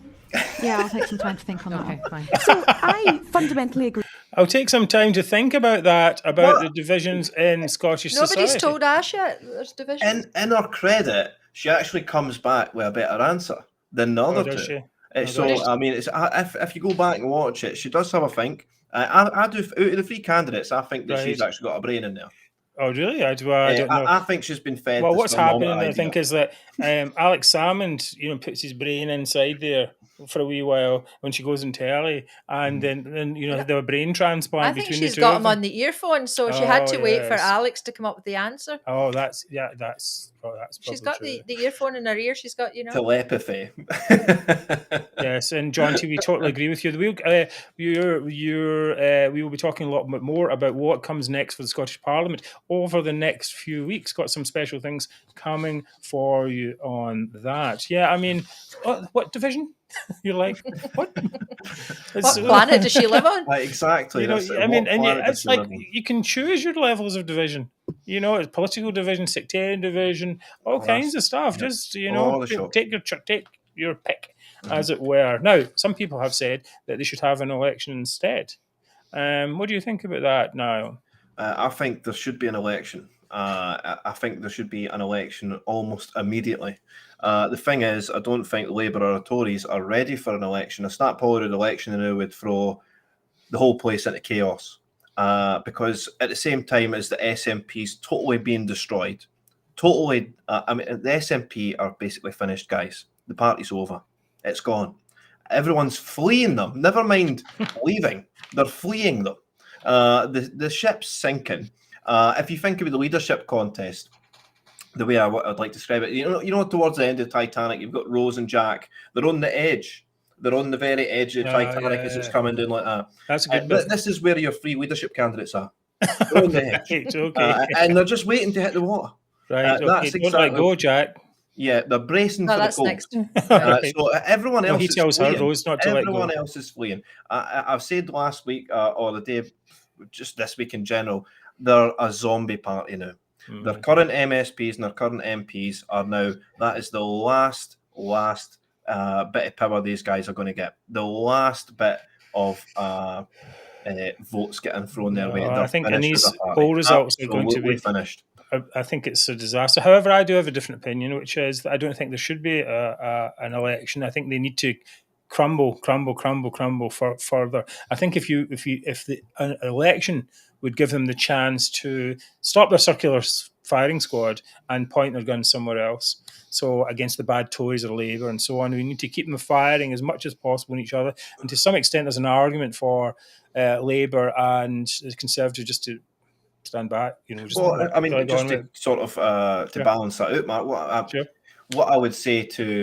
Yeah, I'll take some time to think on that. Okay, fine. So I fundamentally agree. I'll take some time to think about that, the divisions in Scottish society. Nobody's told Ash yet there's divisions. In her credit, she actually comes back with a better answer than the other two. I mean, if you go back and watch it, she does have a think. I do, out of the three candidates, I think that she's actually got a brain in there. Oh, really? I don't know. I think she's been fed. Well, what's happening, I think, is that Alex Salmond, puts his brain inside there for a wee while when she goes in telly, and then you know, the brain transplant I think between the she's two got of him them. on the earphone, so she had to wait for yes. Alex to come up with the answer. Oh, that's She's probably got true. the earphone in her ear. She's got, you know. Telepathy. Yes, and John T, we totally agree with you. We will be talking a lot more about what comes next for the Scottish Parliament over the next few weeks. Got some special things coming for you on that. Yeah, I mean, what division? You're like, what? What planet does she live on? Exactly. You know, That's I mean, and planet does it's she like live on? you can choose your levels of division. You know, it's political division, sectarian division, all kinds of stuff. yeah. Just, you All know, the shots. take your pick, as it were. Now, some people have said that they should have an election instead. What do you think about that, Niall? I think there should be an election. I think there should be an election almost immediately. The thing is, I don't think Labour or Tories are ready for an election. A snap holiday election now would throw the whole place into chaos. Because at the same time as the SNP's totally being destroyed, I mean, the SNP are basically finished, guys. The party's over. It's gone. Everyone's fleeing them. Never mind leaving. They're fleeing them. The ship's sinking. If you think about the leadership contest, the way I'd like to describe it, you know, towards the end of Titanic, you've got Rose and Jack. They're on the edge. They're on the very edge of the Titanic as it's coming down like that. That's a good bit. This is where your free leadership candidates are. They're on the edge. Right, okay. And they're just waiting to hit the water. Right, okay. That's Don't let go, Jack. Yeah, they're bracing for the cold. Next. So everyone else he tells is fleeing. her, Rose, not to let go. Everyone else is fleeing. I've said last week or the day, just this week in general, they're a zombie party now. Their current MSPs and their current MPs are now, that is the last bit of power these guys are going to get. The last bit of votes getting thrown their way. I think in these poll results are going to be finished. I think it's a disaster. However, I do have a different opinion, which is that I don't think there should be an election. I think they need to crumble further. I think if an election would give them the chance to stop their circular firing squad and point their guns somewhere else. So against the bad Tories or Labour and so on, we need to keep them firing as much as possible on each other. And to some extent, there's an argument for Labour and the Conservatives just to stand back. You know, just to sort of to balance that out, Mark. What I would say to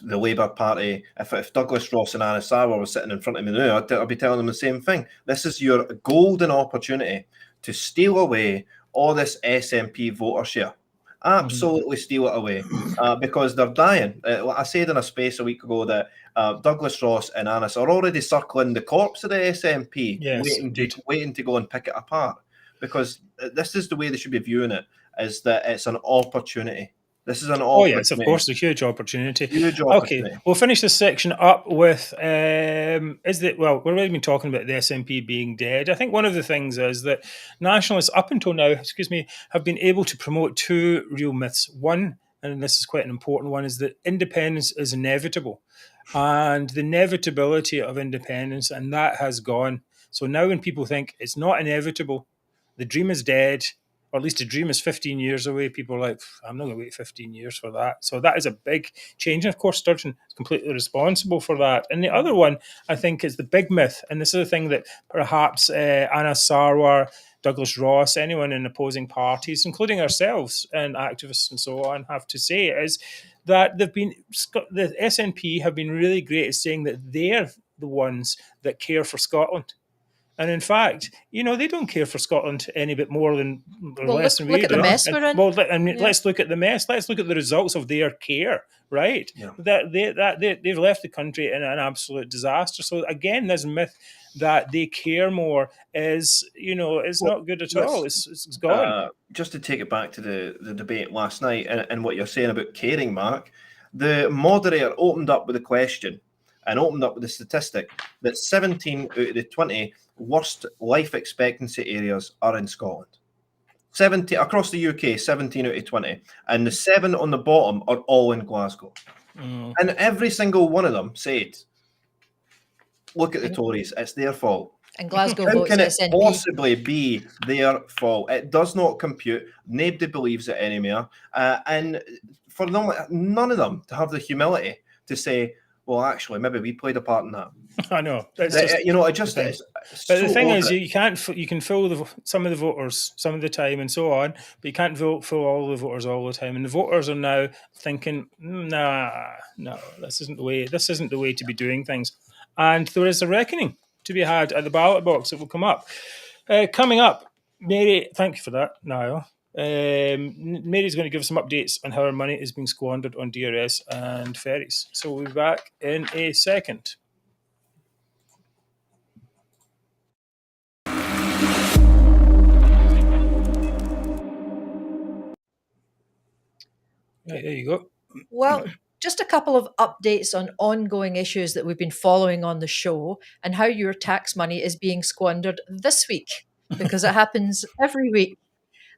the Labour Party, if Douglas Ross and Anna Sarwar were sitting in front of me now, I'd be telling them the same thing. This is your golden opportunity to steal away all this SNP voter share. Absolutely steal it away because they're dying. I said in a space a week ago that Douglas Ross and Annis are already circling the corpse of the SNP, waiting to go and pick it apart. Because this is the way they should be viewing it, is that it's an opportunity. This is an opportunity. Oh, yes, of course, a huge opportunity. Okay, we'll finish this section up with, we've already been talking about the SNP being dead. I think one of the things is that nationalists, up until now, have been able to promote two real myths. One, and this is quite an important one, is that independence is inevitable. And the inevitability of independence, and that has gone. So now when people think it's not inevitable, the dream is dead, or at least the dream is 15 years away, people are like, I'm not going to wait 15 years for that. So that is a big change. And of course, Sturgeon is completely responsible for that. And the other one, I think, is the big myth. And this is the thing that perhaps Anna Sarwar, Douglas Ross, anyone in opposing parties, including ourselves and activists and so on, have to say is that the SNP have been really great at saying that they're the ones that care for Scotland. And in fact, you know, they don't care for Scotland any bit more than less than we do. Look at the mess we're in. Let's look at the mess. Let's look at the results of their care, right? Yeah. They've left the country in an absolute disaster. So again, this myth that they care more is not good at all. It's gone. Just to take it back to the debate last night and what you're saying about caring, Mark, the moderator opened up with a question and opened up with the statistic that 17 out of the 20 worst life expectancy areas are in Scotland. 70 across the UK, 17 out of 20. And the 7 on the bottom are all in Glasgow. And every single one of them said, look at the Tories, it's their fault. And Glasgow How votes can it SNP. possibly be their fault? It does not compute. Nobody believes it anymore. And for none of them to have the humility to say, well, actually, maybe we played a part in that. I know. It's But the thing is, over you can fill some of the voters some of the time and so on, but you can't fill all the voters all the time. And the voters are now thinking, no, this isn't the way to be doing things. And there is a reckoning to be had at the ballot box that will come up. Coming up, Mary, thank you for that, Niall. Mary's going to give us some updates on how our money is being squandered on DRS and ferries. So we'll be back in a second. Right, there you go. Well, just a couple of updates on ongoing issues that we've been following on the show and how your tax money is being squandered this week, because it happens every week.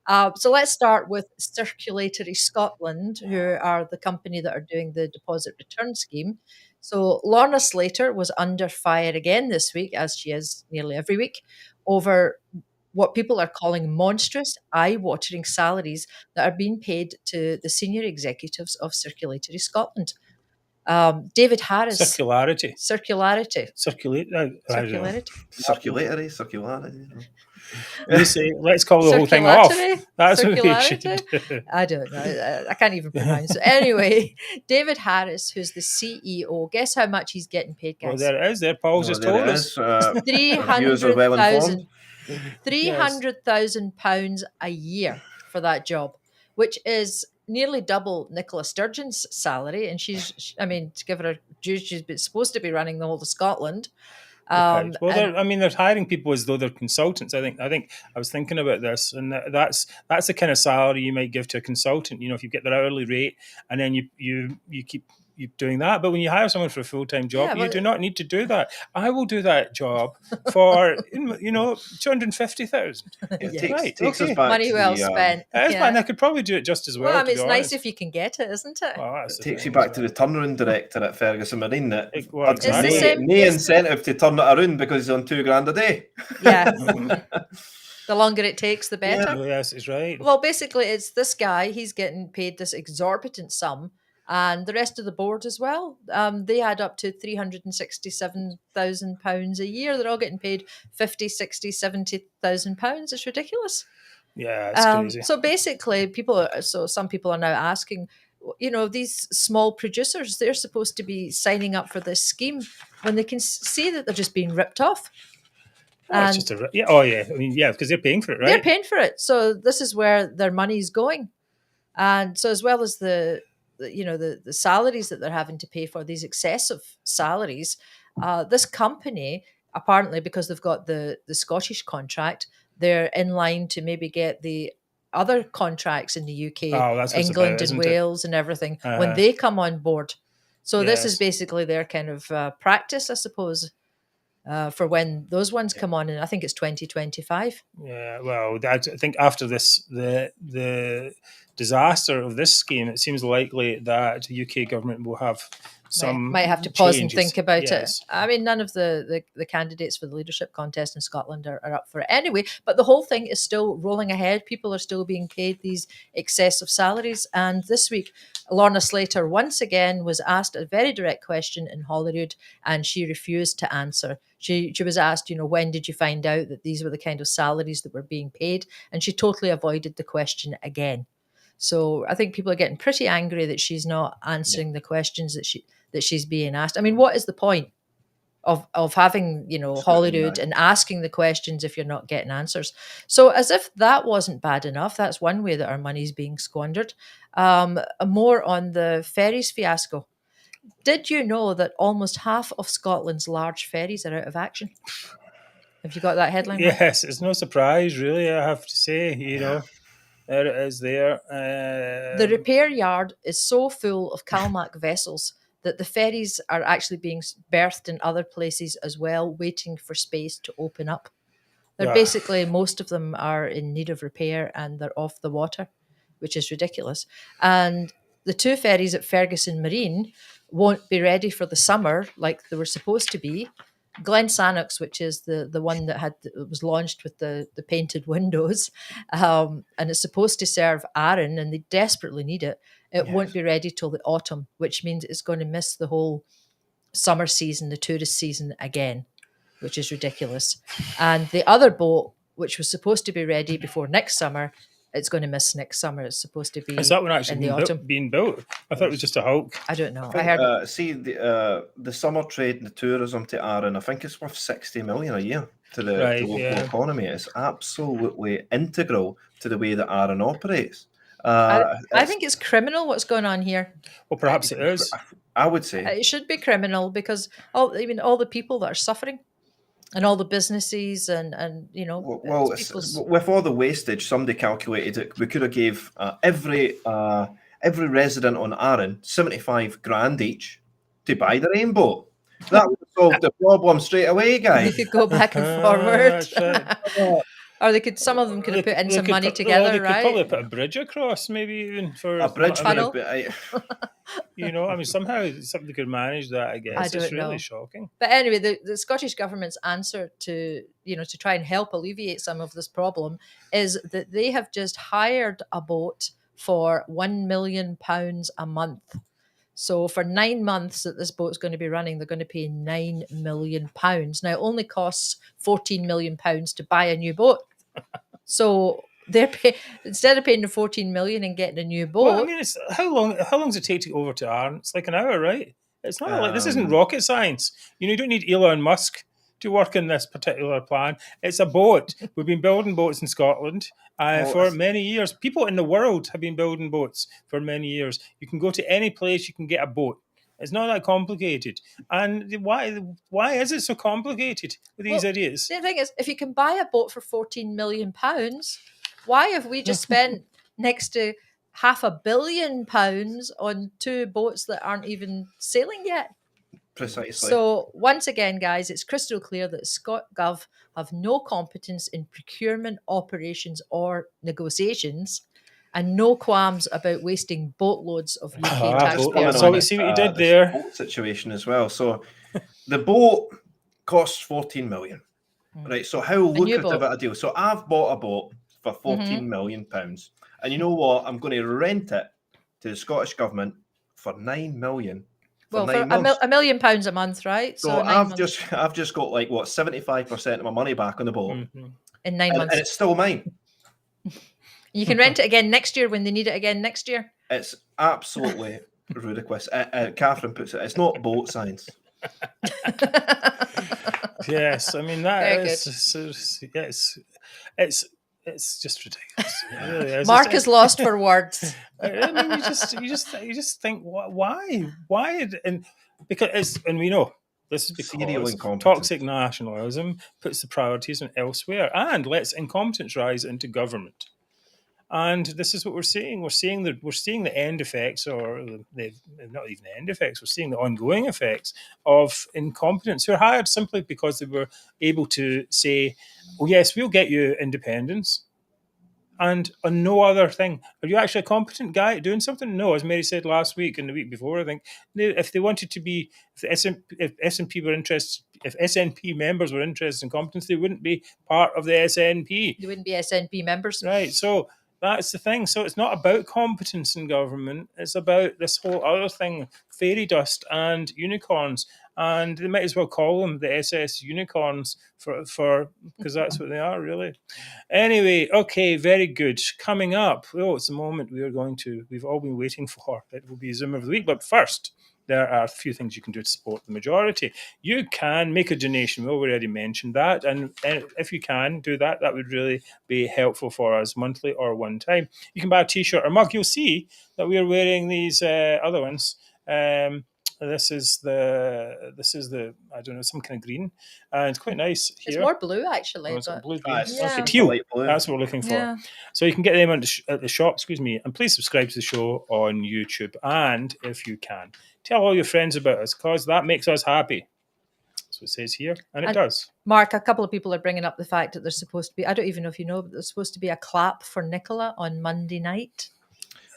So let's start with Circulatory Scotland, who are the company that are doing the deposit return scheme. So Lorna Slater was under fire again this week, as she is nearly every week, over what people are calling monstrous, eye-watering salaries that are being paid to the senior executives of Circulatory Scotland. David Harris. Circularity. Circularity. Circulatory. Let's call the whole thing off. That's what we should do. I don't know. I can't even pronounce it. Anyway, David Harris, who's the CEO, guess how much he's getting paid, guys? Well, there it is. There, Paul's just told us. 300,000 £300,000 a year for that job, which is nearly double Nicola Sturgeon's salary. And to give her due, she's supposed to be running the whole of Scotland. Well, they're hiring people as though they're consultants. I think I was thinking about this, and that's the kind of salary you might give to a consultant. You know, if you get their hourly rate, and then you keep doing that. But when you hire someone for a full-time job, you do not need to do that. I will do that job for 250,000. Takes us back money well spent. And I could probably do it just as well. Well, I mean, it's nice if you can get it, isn't it? It takes you back to the turnaround director at Ferguson Marine that had no incentive to turn it around because he's on £2,000 a day. Yeah. The longer it takes, the better. Yeah. Oh, yes, it's right. Well, basically, it's this guy. He's getting paid this exorbitant sum. And the rest of the board as well. They add up to £367,000 a year. They're all getting paid £50,000, £60,000, £70,000. It's ridiculous. Yeah, it's crazy. So basically, some people are now asking, these small producers, they're supposed to be signing up for this scheme when they can see that they're just being ripped off. Because they're paying for it, right? They're paying for it. So this is where their money's going. And so as well as the salaries that they're having to pay for, these excessive salaries, this company, apparently because they've got the Scottish contract, they're in line to maybe get the other contracts in the UK, England and Wales and everything when they come on board. So this is basically their kind of practice, I suppose, for when those ones come on, and I think it's 2025. Yeah, well, I think after this, the disaster of this scheme, it seems likely that the UK government will have might have to pause changes. And think about it. I mean, none of the candidates for the leadership contest in Scotland are up for it anyway, but the whole thing is still rolling ahead. People are still being paid these excessive salaries. And this week, Lorna Slater once again was asked a very direct question in Holyrood, and she refused to answer. She was asked, when did you find out that these were the kind of salaries that were being paid? And she totally avoided the question again. So I think people are getting pretty angry that she's not answering the questions that she's being asked. I mean, what is the point of having, Holyrood and asking the questions if you're not getting answers? So as if that wasn't bad enough, that's one way that our money's being squandered. More on the ferries fiasco. Did you know that almost half of Scotland's large ferries are out of action? Have you got that headline? Yes, it's no surprise, really, I have to say, There it is there. The repair yard is so full of CalMac vessels that the ferries are actually being berthed in other places as well, waiting for space to open up. Basically, most of them are in need of repair and they're off the water, which is ridiculous. And the two ferries at Ferguson Marine won't be ready for the summer like they were supposed to be. Glen Sannox, which is the one that was launched with the painted windows, and it's supposed to serve Arran, and they desperately need it. It won't be ready till the autumn, which means it's going to miss the whole summer season, the tourist season again, which is ridiculous. And the other boat, which was supposed to be ready before next summer, it's going to miss next summer. It's supposed to be Is that one actually in the autumn. being built? I thought it was just a hulk. I don't know. I I heard see the summer trade and the tourism to Arran. I think it's worth 60 million a year to the local economy. It's absolutely integral to the way that Arran operates. I think it's criminal what's going on here. Well, perhaps it is. I would say it should be criminal because all the people that are suffering. And all the businesses and you know, well, with all the wastage, somebody calculated it. We could have gave every resident on Arran 75 grand each to buy their own boat. That would have solved the problem straight away, guys. You could go back and forward. Or some of them could have put in some money together, they right? Could probably put a bridge across, maybe even for a bridge tunnel. You know, I mean, somehow somebody could manage that. I guess it's really shocking. But anyway, the Scottish government's answer to try and help alleviate some of this problem is that they have just hired a boat for £1 million a month. So for 9 months that this boat's going to be running, they're going to pay £9 million. Now, it only costs £14 million to buy a new boat. So they're instead of paying the £14 million and getting a new boat. Well, I mean, it's how long does it take to go over to Arran? It's like an hour, right? It's not like this isn't rocket science. You don't need Elon Musk to work in this particular plan. It's a boat. We've been building boats in Scotland for many years. People in the world have been building boats for many years. You can go to any place, you can get a boat. It's not that complicated. And why is it so complicated with these idiots? The thing is, if you can buy a boat for £14 million, why have we just spent next to £500 million on 2 boats that aren't even sailing yet? Precisely. So once again, guys, it's crystal clear that ScotGov have no competence in procurement, operations or negotiations, and no qualms about wasting boatloads of UK taxpayers. So see what you did there. Boat situation as well. So the boat costs 14 million, right? So how lucrative a deal? So I've bought a boat for 14 million pounds, and you know what? I'm going to rent it to the Scottish government for 9 million. Well, for £1 million a month, right? So I've just got 75% of my money back on the boat in 9 months, and it's still mine. You can rent it again next year when they need it again next year. It's absolutely ludicrous. Catherine puts it. It's not boat science. Yes, I mean that is. Yes, it's just ridiculous. It really is. Mark is lost for words. I mean, you just think why, and because we know this is because toxic nationalism puts the priorities on elsewhere and lets incompetence rise into government. And this is what we're seeing. We're seeing the end effects, or not even the end effects. We're seeing the ongoing effects of incompetence who are hired simply because they were able to say, "Oh yes, we'll get you independence," and on no other thing. Are you actually a competent guy at doing something? No, as Mary said last week and the week before, I think if they wanted to be, if SNP were interested, if SNP members were interested in competence, they wouldn't be part of the SNP. They wouldn't be SNP members, right? So. That's the thing. So it's not about competence in government. It's about this whole other thing, fairy dust and unicorns. And they might as well call them the SS unicorns for because that's what they are, really. Anyway, okay, very good. Coming up, it's the moment we've all been waiting for. It will be Zimmer of the Week. But first, there are a few things you can do to support the majority. You can make a donation. We already mentioned that. And if you can do that, that would really be helpful for us monthly or one time. You can buy a T-shirt or mug. You'll see that we are wearing these other ones. This is the I don't know, some kind of green. And it's quite nice here. It's more blue, actually. It's blue. Yeah. Teal. That's what we're looking for. Yeah. So you can get them at the shop, and please subscribe to the show on YouTube. And if you can, tell all your friends about us, because that makes us happy. That's what it says here, and it does. Mark, a couple of people are bringing up the fact that there's supposed to be, I don't even know if you know, but there's supposed to be a clap for Nicola on Monday night.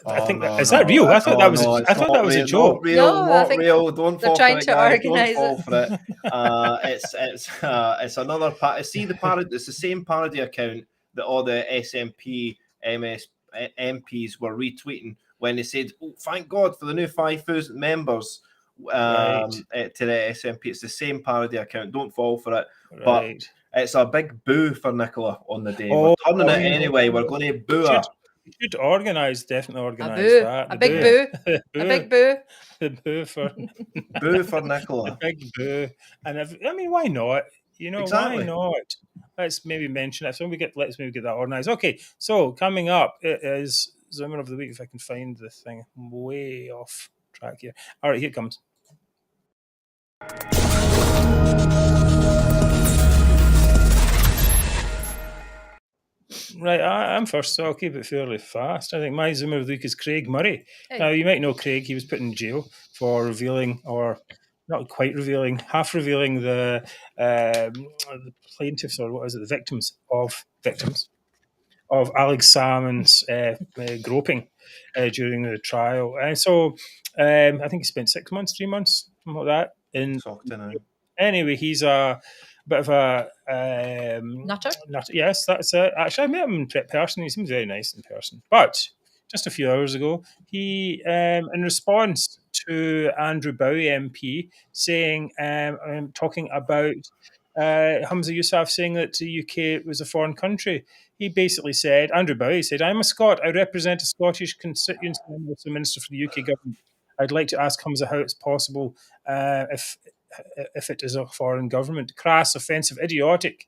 I think is that real? I thought that was a joke. Not real. Not real. Don't fall for it. They're trying to organise it. Don't fall for it. It's another part. See the parody. It's the same parody account that all the SNP MPs were retweeting when they said, "Oh, thank God for the new 5,000 members. to the SNP. It's the same parody account. Don't fall for it. Right. But it's a big boo for Nicola on the day. Oh, We're turning it anyway. We're going to boo her. We should definitely organise boo. that. A big boo. A big boo. The boo for boo for Nicola. The big boo. And I mean, why not? You know, Exactly. why not? Let's maybe mention it. So let's maybe get that organised. Okay, so coming up it is Zimmer of the Week. If I can find the thing, I'm way off track here. All right, here it comes. Right, I'm first, so I'll keep it fairly fast. I think my Zimmer of the Week is Craig Murray. Hey. Now, you might know Craig. He was put in jail for revealing, or not quite revealing, half revealing the plaintiffs, or what is it, the victims of Alex Salmon's groping during the trial. And so I think he spent 6 months, 3 months, something like that. Anyway, he's a bit of a nutter. Yes, that's it. Actually, I met him in person. He seems very nice in person. But just a few hours ago, he, in response to Andrew Bowie MP saying, talking about Hamza Yousaf saying that the UK was a foreign country, he basically said, Andrew Bowie said, "I'm a Scot. I represent a Scottish constituency. I'm also Minister for the UK government. I'd like to ask Hamza how it's possible if it is a foreign government. Crass, offensive, idiotic.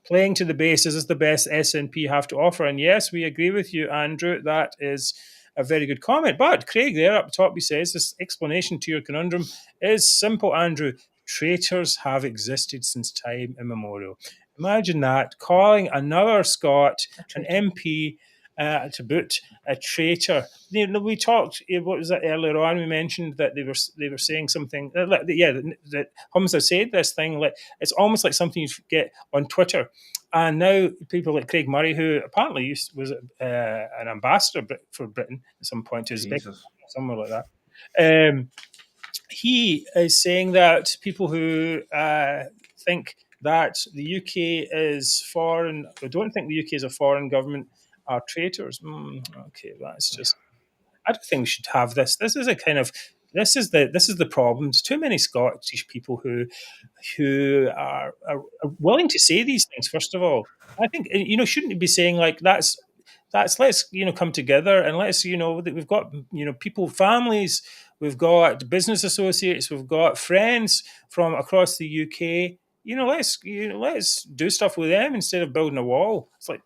Playing to the bases is the best SNP have to offer." And yes, we agree with you, Andrew. That is a very good comment. But Craig there up top, he says, this explanation to your conundrum is simple, Andrew. Traitors have existed since time immemorial. Imagine that, calling another Scot, an MP, to boot, a traitor. You know, we talked. What was that earlier on? We mentioned that they were saying something. That Hamza said this thing. Like it's almost like something you get on Twitter. And now people like Craig Murray, who apparently was an ambassador for Britain at some point, to Uzbekistan, somewhere like that. He is saying that people who think that the UK is foreign, or don't think the UK is a foreign government, are traitors. Okay, that's just. I don't think we should have this. This is the problem. There's too many Scottish people who are willing to say these things. First of all, I think shouldn't be saying like that's let's come together and let's that we've got people, families, we've got business associates, we've got friends from across the UK. Let's do stuff with them instead of building a wall. It's like.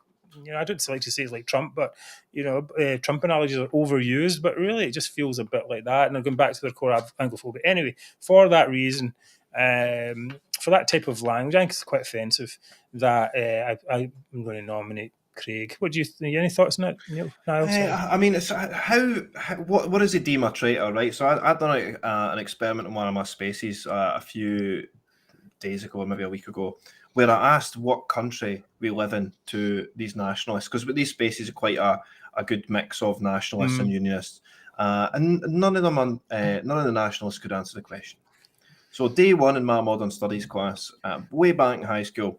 I don't like to say it's like Trump, but Trump analogies are overused. But really, it just feels a bit like that. And they're going back to their core Anglophobia. Anyway, for that reason, for that type of language, I think it's quite offensive. That I'm going to nominate Craig. What do you think? Any thoughts on that, Niall? I mean, it's what does he deem a traitor, right? So I've done an experiment in one of my spaces a few days ago, maybe a week ago, where I asked what country we live in to these nationalists, because these spaces are quite a good mix of nationalists and unionists, and none of the nationalists could answer the question. So day one in my modern studies class, way back in high school,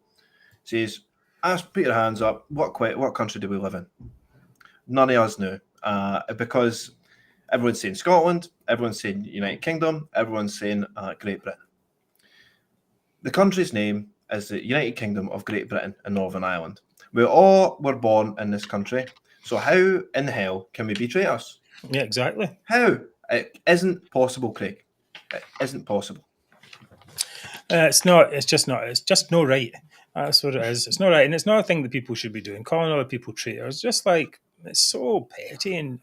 says, put your hands up, what country do we live in? None of us knew, because everyone's saying Scotland, everyone's saying United Kingdom, everyone's saying Great Britain. The country's name is the United Kingdom of Great Britain and Northern Ireland. We all were born in this country. So how in hell can we be traitors? Yeah, exactly. How? It isn't possible, Craig. It isn't possible. It's not. It's just not. It's just no right. That's what it is. It's not right. And it's not a thing that people should be doing. Calling other people traitors. Just like, it's so petty and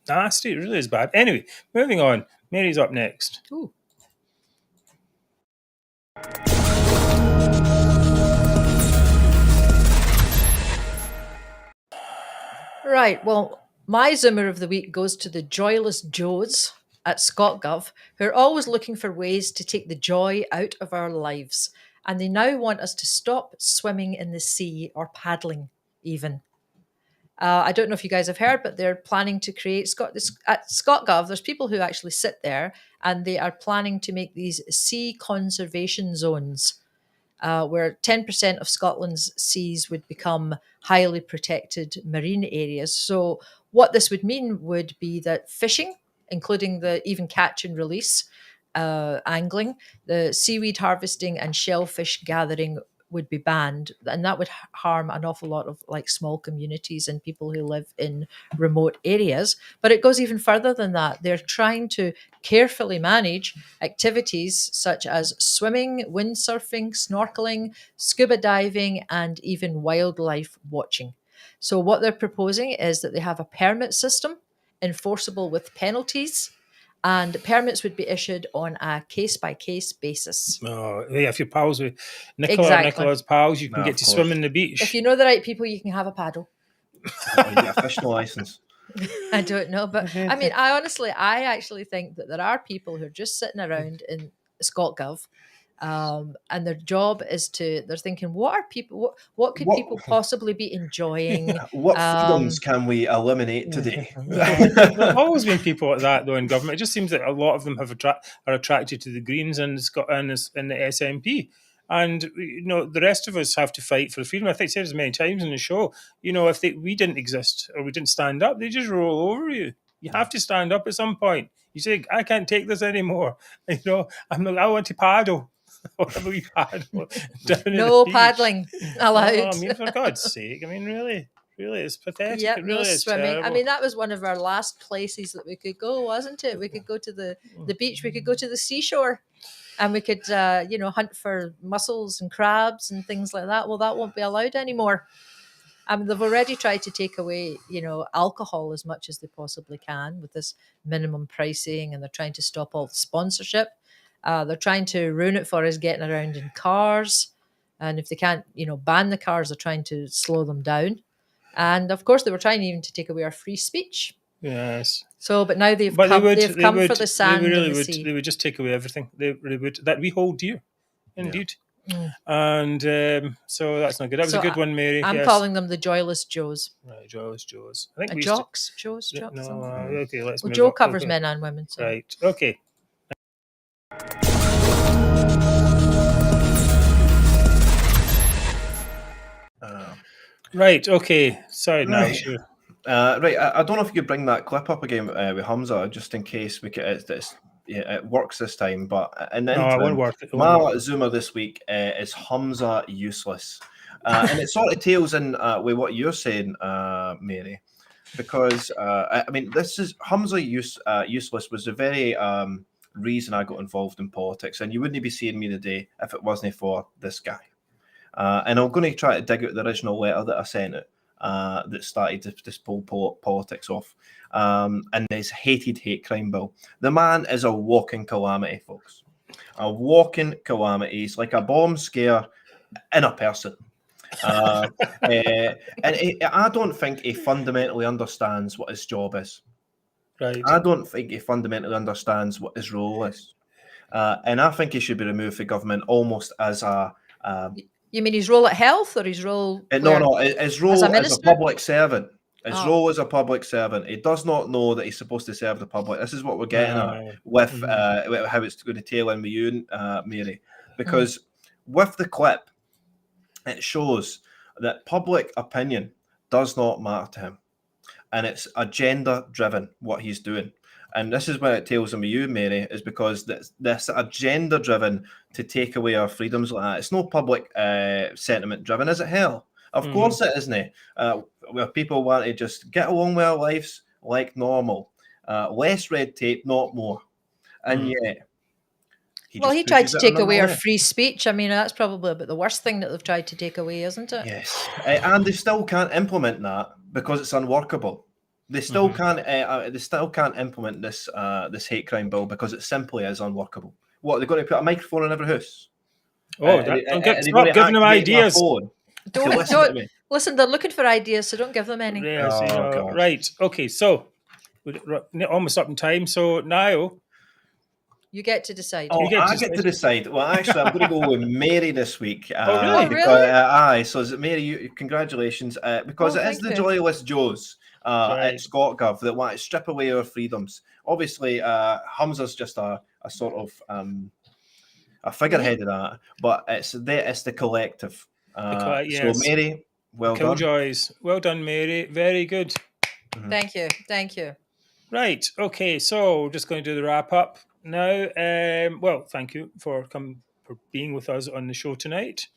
nasty. It really is bad. Anyway, moving on. Mary's up next. Ooh. Right, well, my Zimmer of the Week goes to the joyless Joes at ScotGov, who are always looking for ways to take the joy out of our lives. And they now want us to stop swimming in the sea or paddling even. I don't know if you guys have heard, but they're planning to create, at ScotGov, there's people who actually sit there and they are planning to make these sea conservation zones where 10% of Scotland's seas would become highly protected marine areas. So what this would mean would be that fishing, including the even catch and release, angling, the seaweed harvesting and shellfish gathering would be banned, and that would harm an awful lot of like small communities and people who live in remote areas. But it goes even further than that. They're trying to carefully manage activities such as swimming, windsurfing, snorkeling, scuba diving, and even wildlife watching. So what they're proposing is that they have a permit system enforceable with penalties, and permits would be issued on a case-by-case basis. Oh, yeah, if you're pals with Nicola or Exactly. Nicola's pals, you can No, get of to course. swim in the beach. If you know the right people, you can have a paddle. Or you get a fishing license. I don't know, but I mean, I actually think that there are people who are just sitting around in ScotGov, and their job is they're thinking, what are people, what could people possibly be enjoying? What freedoms can we eliminate today? There have always been people like that, though, in government. It just seems that a lot of them are attracted to the Greens and the SNP. And, the rest of us have to fight for freedom. I think I said this many times in the show, if we didn't exist or we didn't stand up, they just roll over you. You have to stand up at some point. You say, I can't take this anymore. I want to paddle. Whatever we paddle. No paddling allowed. Oh, I mean, for God's sake. I mean, really, it's pathetic. Yep, it really no is swimming. terrible. I mean, that was one of our last places that we could go, wasn't it? We could go to the beach, we could go to the seashore, and we could, hunt for mussels and crabs and things like that. Well, that won't be allowed anymore. I mean, they've already tried to take away, alcohol as much as they possibly can with this minimum pricing, and they're trying to stop all the sponsorship. They're trying to ruin it for us getting around in cars. And if they can't, ban the cars, they're trying to slow them down. And of course, they were trying even to take away our free speech. Yes. So, but now they've come for the sand They and the sea. They would just take away everything. They would, that we hold dear, indeed. Yeah. And so that's not good. That was a good one, Mary. I'm calling them the Joyless Joes. Right, Joyless Joes. I think Jocks? Joes? No, something. okay, let's move Joe on. covers Okay. men and women. So. Right, okay. Right, okay. Sorry, Niall. Right. Sure. Right, I don't know if you could bring that clip up again with Hamza, just in case it works this time. But in the No, it interim, won't work. my Zoomer this week is Hamza useless. And it sort of tails in with what you're saying, Mary, because, this is Hamza useless was the very reason I got involved in politics. And you wouldn't be seeing me today if it wasn't for this guy. And I'm going to try to dig out the original letter that I sent it that started this whole politics off. And this hated hate crime bill. The man is a walking calamity, folks. A walking calamity. He's like a bomb scare in a person. And I don't think he fundamentally understands what his job is. Right. I don't think he fundamentally understands what his role is. And I think he should be removed from government almost as a... You mean his role at health or his role? No, his role as a public servant. His Oh. role as a public servant. He does not know that he's supposed to serve the public. This is what we're getting at with how it's going to tail in with you, Mary. Because with the clip, it shows that public opinion does not matter to him. And it's agenda-driven, what he's doing. And this is where it tails in with you, Mary, is because this agenda-driven to take away our freedoms like that. It's no public sentiment-driven, is it, hell? Of course it isn't. Where people want to just get along with our lives like normal. Less red tape, not more. And yet... He tried to take away our free speech. I mean, that's probably about the worst thing that they've tried to take away, isn't it? Yes. And they still can't implement that because it's unworkable. They still can't. They still can't implement this hate crime bill because it simply is unworkable. What, they're going to put a microphone in every house? Stop giving them ideas. Don't listen. They're looking for ideas, so don't give them any. Yes, right. Okay. So we're almost up in time. So Niall, you get to decide. I get to decide. Well, actually, I'm going to go with Mary this week. Really? Because, so is it Mary? Congratulations, because it is the Joyless Joes. At ScotGov that want to strip away our freedoms. Obviously, Hamza's just a sort of a figurehead of that, but it's the collective. So, Mary, well done. Killjoys. Well done, Mary. Very good. Thank you. Right. Okay. So we're just going to do the wrap up. now, well, thank you for being with us on the show tonight.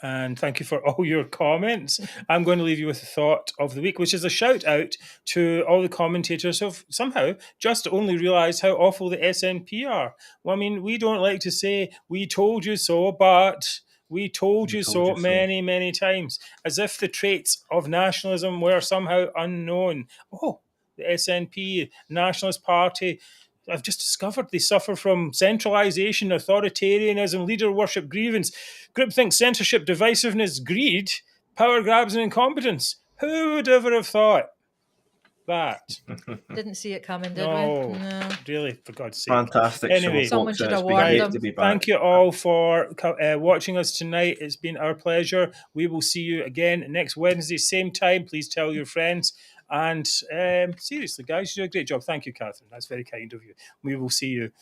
And thank you for all your comments. I'm going to leave you with the thought of the week, which is a shout out to all the commentators who've somehow just only realised how awful the SNP are. Well, I mean, we don't like to say, we told you so, but we told you so many, many times, as if the traits of nationalism were somehow unknown. Oh, the SNP, Nationalist Party, I've just discovered they suffer from centralisation, authoritarianism, leader worship, grievance, groupthink, censorship, divisiveness, greed, power grabs, and incompetence. Who would ever have thought that? Didn't see it coming, did No, we? No. really, for God's sake. Fantastic Anyway, show, someone folks, should and it's award been them. great to be back. Thank you all for watching us tonight. It's been our pleasure. We will see you again next Wednesday, same time. Please tell your friends. And seriously, guys, you do a great job. Thank you, Catherine. That's very kind of you. We will see you.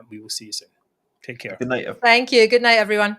We will see you soon. Take care. Good night. Thank you. Good night, everyone.